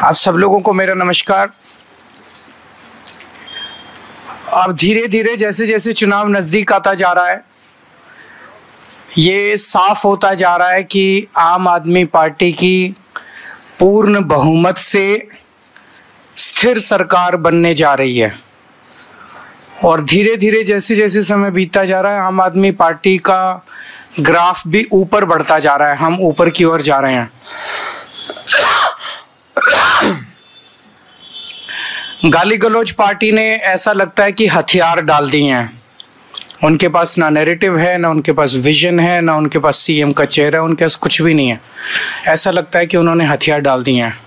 आप सब लोगों को मेरा नमस्कार। अब धीरे धीरे जैसे जैसे चुनाव नज़दीक आता जा रहा है, ये साफ होता जा रहा है कि आम आदमी पार्टी की पूर्ण बहुमत से स्थिर सरकार बनने जा रही है। और धीरे धीरे जैसे जैसे समय बीतता जा रहा है, आम आदमी पार्टी का ग्राफ भी ऊपर बढ़ता जा रहा है, हम ऊपर की ओर जा रहे हैं। गाली गलौज पार्टी ने ऐसा लगता है कि हथियार डाल दिए हैं। उनके पास ना नैरेटिव है, ना उनके पास विजन है, ना उनके पास सीएम का चेहरा है, उनके पास कुछ भी नहीं है। ऐसा लगता है कि उन्होंने हथियार डाल दिए हैं,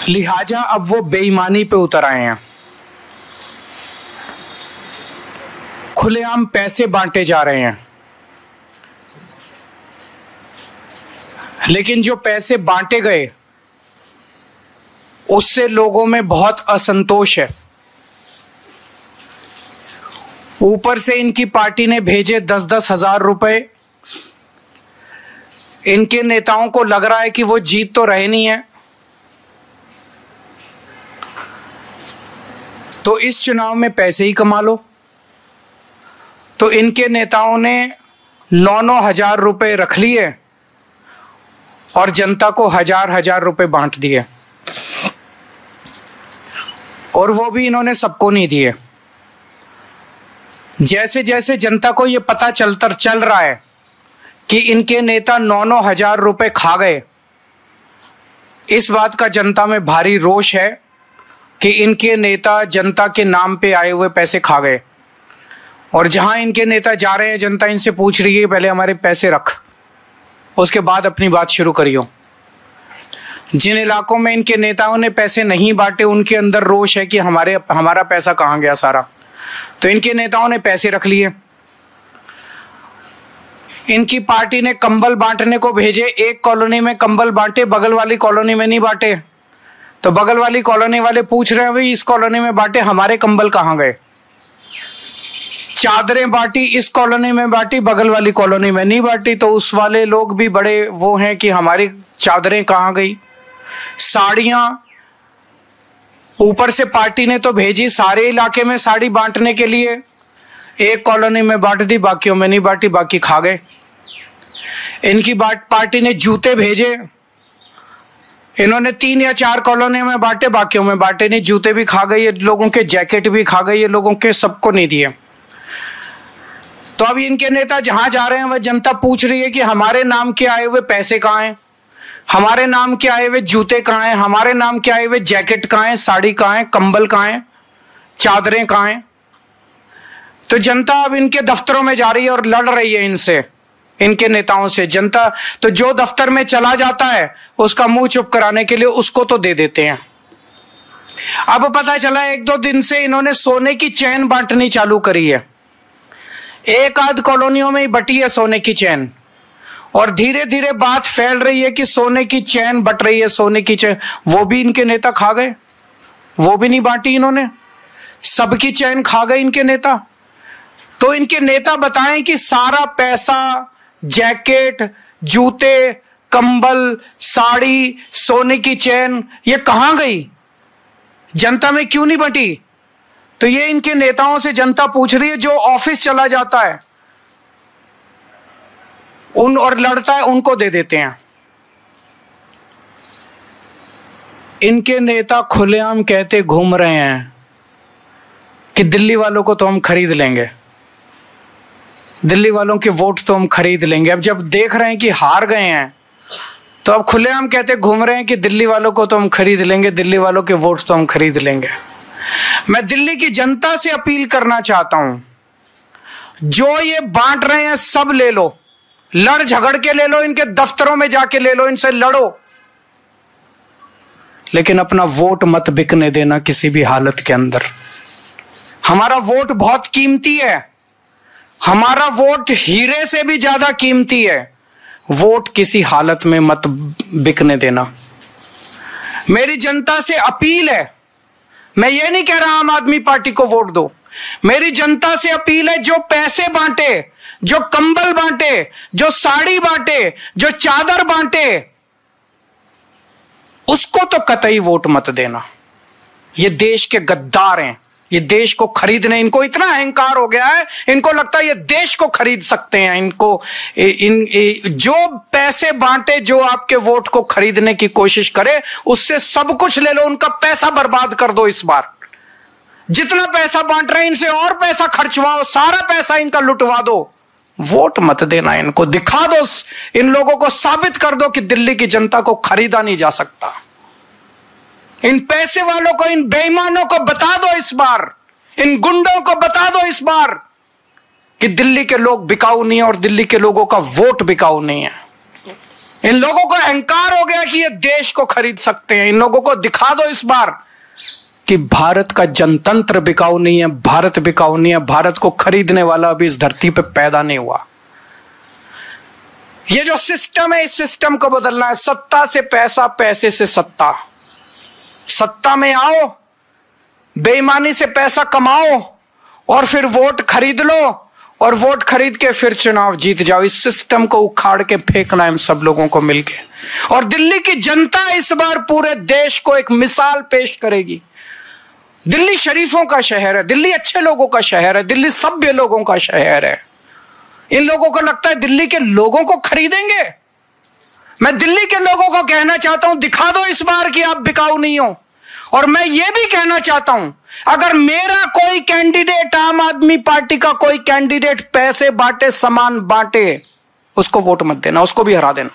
लिहाजा अब वो बेईमानी पे उतर आए हैं। खुलेआम पैसे बांटे जा रहे हैं, लेकिन जो पैसे बांटे गए उससे लोगों में बहुत असंतोष है। ऊपर से इनकी पार्टी ने भेजे 10-10 हजार रुपए। इनके नेताओं को लग रहा है कि वो जीत तो रहे नहीं है, तो इस चुनाव में पैसे ही कमा लो। तो इनके नेताओं ने 9-9 हजार रुपए रख लिए और जनता को 1000-1000 रुपए बांट दिए, और वो भी इन्होंने सबको नहीं दिए। जैसे जैसे जनता को ये पता चल रहा है कि इनके नेता 9-9 हजार रुपए खा गए, इस बात का जनता में भारी रोष है कि इनके नेता जनता के नाम पे आए हुए पैसे खा गए। और जहां इनके नेता जा रहे हैं, जनता इनसे पूछ रही है पहले हमारे पैसे रख, उसके बाद अपनी बात शुरू करियो। जिन इलाकों में इनके नेताओं ने पैसे नहीं बांटे, उनके अंदर रोष है कि हमारा पैसा कहां गया सारा। तो इनके नेताओं ने पैसे रख लिए। इनकी पार्टी ने कंबल बांटने को भेजे, एक कॉलोनी में कंबल बांटे, बगल वाली कॉलोनी में नहीं बांटे। तो बगल वाली कॉलोनी वाले पूछ रहे हैं भाई इस कॉलोनी में बांटे, हमारे कंबल कहां गए। चादरें बांटी, इस कॉलोनी में बांटी, बगल वाली कॉलोनी में नहीं बांटी। तो उस वाले लोग भी बड़े वो हैं कि हमारी चादरें कहां गई। साड़ियां ऊपर से पार्टी ने तो भेजी सारे इलाके में साड़ी बांटने के लिए, एक कॉलोनी में बांट दी, बाकियों में नहीं बांटी, बाकी खा गए। इनकी पार्टी ने जूते भेजे, इन्होंने 3 या 4 कॉलोनी में बांटे, बाकियों में बांटे नहीं, जूते भी खा गए ये लोगों के, जैकेट भी खा गए ये लोगों के, सबको नहीं दिए। तो अब इनके नेता जहां जा रहे हैं वह जनता पूछ रही है कि हमारे नाम के आए हुए पैसे कहां हैं, हमारे नाम के आए हुए जूते कहां हैं, हमारे नाम के आए हुए जैकेट कहां हैं, साड़ी कहां है, कंबल कहां है, चादरें कहां हैं। तो जनता अब इनके दफ्तरों में जा रही है और लड़ रही है इनसे, इनके नेताओं से। जनता तो जो दफ्तर में चला जाता है उसका मुंह चुप कराने के लिए उसको तो दे देते हैं। अब पता चला 1-2 दिन से इन्होंने सोने की चैन बांटनी चालू करी है। एक आध कॉलोनियों में ही बटी है सोने की चैन, और धीरे धीरे बात फैल रही है कि सोने की चैन बट रही है, सोने की चैन। वो भी इनके नेता खा गए, वो भी नहीं बांटी इन्होंने, सबकी चैन खा गए इनके नेता। तो इनके नेता बताएं कि सारा पैसा, जैकेट, जूते, कंबल, साड़ी, सोने की चैन, ये कहां गई, जनता में क्यों नहीं बटी। तो ये इनके नेताओं से जनता पूछ रही है। जो ऑफिस चला जाता है और लड़ता है उनको दे देते हैं। इनके नेता खुलेआम कहते घूम रहे हैं कि दिल्ली वालों को तो हम खरीद लेंगे, दिल्ली वालों के वोट तो हम खरीद लेंगे। अब जब देख रहे हैं कि हार गए हैं तो अब खुलेआम कहते घूम रहे हैं कि दिल्ली वालों को तो हम खरीद लेंगे, दिल्ली वालों के वोट तो हम खरीद लेंगे। मैं दिल्ली की जनता से अपील करना चाहता हूं, जो ये बांट रहे हैं सब ले लो, लड़ झगड़ के ले लो, इनके दफ्तरों में जाके ले लो, इनसे लड़ो, लेकिन अपना वोट मत बिकने देना किसी भी हालत के अंदर। हमारा वोट बहुत कीमती है, हमारा वोट हीरे से भी ज्यादा कीमती है। वोट किसी हालत में मत बिकने देना। मेरी जनता से अपील है, मैं ये नहीं कह रहा आम आदमी पार्टी को वोट दो, मेरी जनता से अपील है जो पैसे बांटे, जो कंबल बांटे, जो साड़ी बांटे, जो चादर बांटे, उसको तो कतई वोट मत देना। ये देश के गद्दार हैं, ये देश को खरीदने, इनको इतना अहंकार हो गया है, इनको लगता है ये देश को खरीद सकते हैं। इनको जो पैसे बांटे, जो आपके वोट को खरीदने की कोशिश करे, उससे सब कुछ ले लो, उनका पैसा बर्बाद कर दो। इस बार जितना पैसा बांट रहे हैं इनसे और पैसा खर्चवाओ, सारा पैसा इनका लुटवा दो। वोट मत देना इनको, दिखा दो, इन लोगों को साबित कर दो कि दिल्ली की जनता को खरीदा नहीं जा सकता। इन पैसे वालों को, इन बेईमानों को बता दो इस बार, इन गुंडों को बता दो इस बार कि दिल्ली के लोग बिकाऊ नहीं है और दिल्ली के लोगों का वोट बिकाऊ नहीं है। इन लोगों को अहंकार हो गया कि ये देश को खरीद सकते हैं। इन लोगों को दिखा दो इस बार कि भारत का जनतंत्र बिकाऊ नहीं है, भारत बिकाऊ नहीं है, भारत को खरीदने वाला अभी इस धरती पे पैदा नहीं हुआ। ये जो सिस्टम है, इस सिस्टम को बदलना है। सत्ता से पैसा, पैसे से सत्ता। सत्ता में आओ, बेईमानी से पैसा कमाओ और फिर वोट खरीद लो और वोट खरीद के फिर चुनाव जीत जाओ। इस सिस्टम को उखाड़ के फेंकना है हम सब लोगों को मिलके। और दिल्ली की जनता इस बार पूरे देश को एक मिसाल पेश करेगी। दिल्ली शरीफों का शहर है, दिल्ली अच्छे लोगों का शहर है, दिल्ली सभ्य लोगों का शहर है। इन लोगों को लगता है दिल्ली के लोगों को खरीदेंगे। मैं दिल्ली के लोगों को कहना चाहता हूं, दिखा दो इस बार कि आप बिकाऊ नहीं हो। और मैं ये भी कहना चाहता हूं, अगर मेरा कोई कैंडिडेट, आम आदमी पार्टी का कोई कैंडिडेट पैसे बांटे, सामान बांटे, उसको वोट मत देना, उसको भी हरा देना।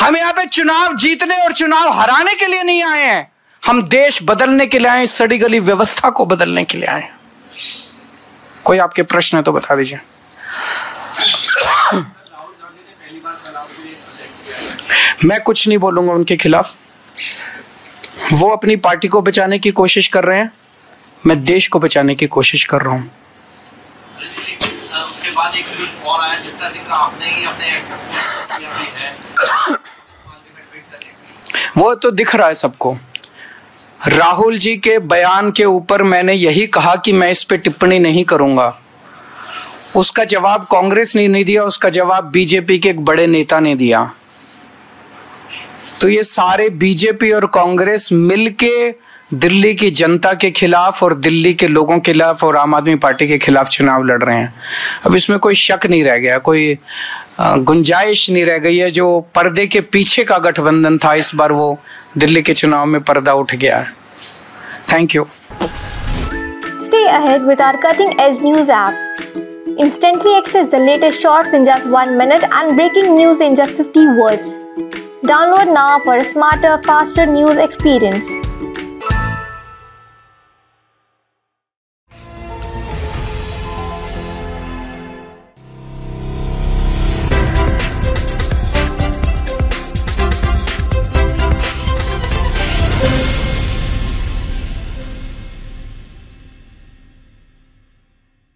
हम यहां पे चुनाव जीतने और चुनाव हराने के लिए नहीं आए हैं, हम देश बदलने के लिए आए, सड़ी गली व्यवस्था को बदलने के लिए आए। कोई आपके प्रश्न है तो बता दीजिए। मैं कुछ नहीं बोलूंगा उनके खिलाफ, वो अपनी पार्टी को बचाने की कोशिश कर रहे हैं, मैं देश को बचाने की कोशिश कर रहा हूं। उसके बाद एक न्यूज़ और आया जिसका जिक्र आपने ही अपने है। वो तो दिख रहा है सबको। राहुल जी के बयान के ऊपर मैंने यही कहा कि मैं इस पे टिप्पणी नहीं करूंगा। उसका जवाब कांग्रेस ने नहीं दिया, उसका जवाब बीजेपी के एक बड़े नेता ने दिया। तो ये सारे बीजेपी और कांग्रेस मिलके दिल्ली की जनता के खिलाफ और दिल्ली के लोगों के खिलाफ और आम आदमी पार्टी के खिलाफ चुनाव लड़ रहे हैं। अब इसमें कोई शक नहीं रह गया, कोई गुंजाइश नहीं रह गई है। जो पर्दे के पीछे का गठबंधन था, इस बार वो दिल्ली के चुनाव में पर्दा उठ गया है। Thank you. Stay ahead with our cutting edge news app. Instantly access the latest shorts in just 1 minute and breaking news in just 50 words. Download now for a smarter, faster news experience.